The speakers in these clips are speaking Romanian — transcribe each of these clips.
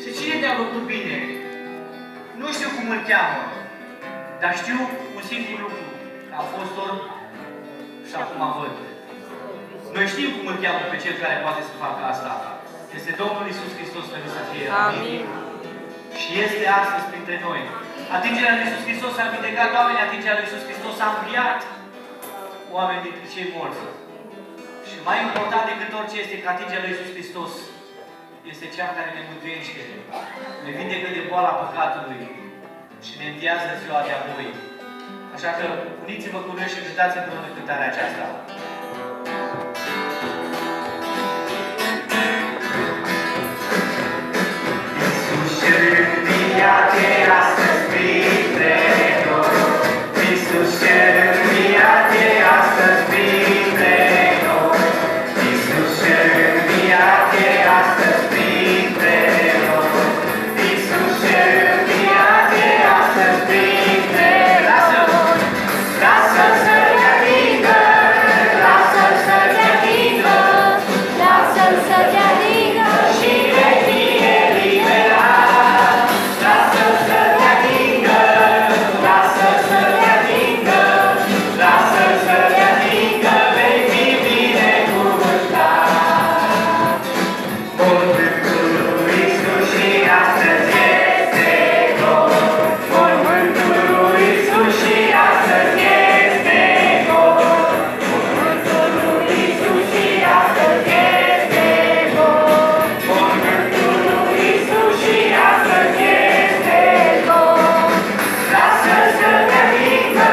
Și cine te-a făcut bine? Nu știu cum îl cheamă, dar știu un singur lucru. A fost orb și acum văd. Noi știm cum îl cheamă pe cel care poate să facă asta. Este Domnul Iisus Hristos, pentru să fie. Amin. Și este astăzi printre noi. Atingerea lui Iisus Hristos a vindecat oameni, atingerea lui Iisus Hristos a înviat oameni dintre cei morți. Și mai important decât orice este că atingerea lui Iisus Hristos este cea care ne mântuiește, ne vindecă de boala păcatului și ne înviază ziua de apoi. Așa că uniți-vă cu noi și cântați împreună cântarea aceasta. Iisus cel înviat e astăzi printre noi. Iisus cel înviat e astăzi printre noi. Iisus cel înviat e astăzi printre noi. Iisus cel înviat e astăzi printre noi. Lasă-l să-l atingă, lasă-l să-l atingă, lasă-l să-l atingă și vei fi eliberat. Lasă-l să-l atingă, lasă-l să-l atingă, lasă-l să-l atingă, vei fi binecuvântat. Mormântul lui Iisus și astăzi este gol. Mormântul lui Iisus și astăzi este gol. Mormântul lui Iisus și astăzi este gol. Mormântul lui Iisus și astăzi este gol. Lasă-l să-l atingă,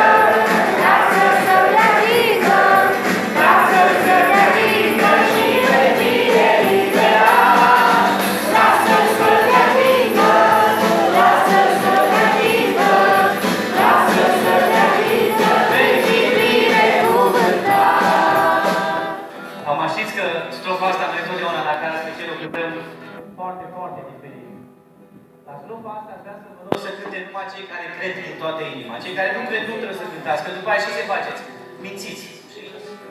lasă-l să-l atingă, lasă-l să-l atingă și vei fi eliberat. Lasă-l să-l atingă, lasă-l să-l atingă, lasă-l să-l atingă, vei fi binecuvântat. Am știți că strofa asta noi totdeauna la care pe cerul cântăm foarte, foarte diferit. La strofa asta vreau să vă rog să cânte numai cei care cred din toată inima. Cei care nu cred nu trebuie să cântați, că după aia și se faceți. Mințiți.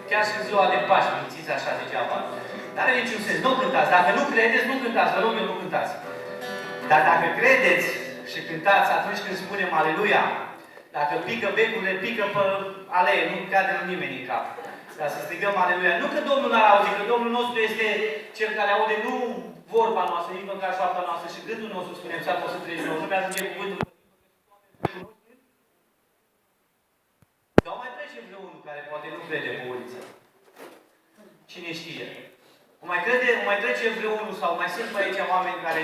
Chiar și în ziua de Paști mințiți așa degeaba. N-are niciun sens. Nu cântați. Dacă nu credeți, nu cântați. Vă rog eu, nu cântați. Dar dacă credeți și cântați atunci când spunem Aleluia, dacă pică becurile, pică pe alee, nu cade nimeni în cap. Dar să strigăm Aleluia. Nu că Domnul n-ar auzi, că Domnul nostru este Cel care aude nu vorba noastră, nici măcar șoapta noastră și gândul nostru, spunem Psalmul 139, nu mi-ajunge cuvântul. Dar mai trece vreunul care poate nu crede pe uliță. Cine știe? O mai trece vreunul sau mai sunt pe aici oameni care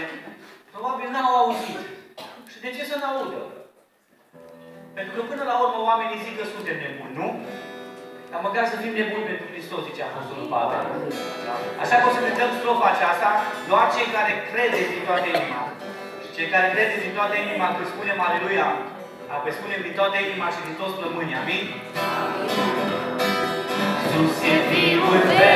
probabil n-au auzit. Și de ce să n-audă? Pentru că până la urmă oamenii zic că suntem nebuni, nu? Dar măcar să fim nebuni pentru Hristos, zice Apostolul Pavel. Așa că o să cântăm strofa aceasta, doar cei care crede din toată inima. Și cei care crede din toată inima, când spunem Aleluia, apoi spunem din toată inima și din toți plămânii. Amin? Sus e Fiul pe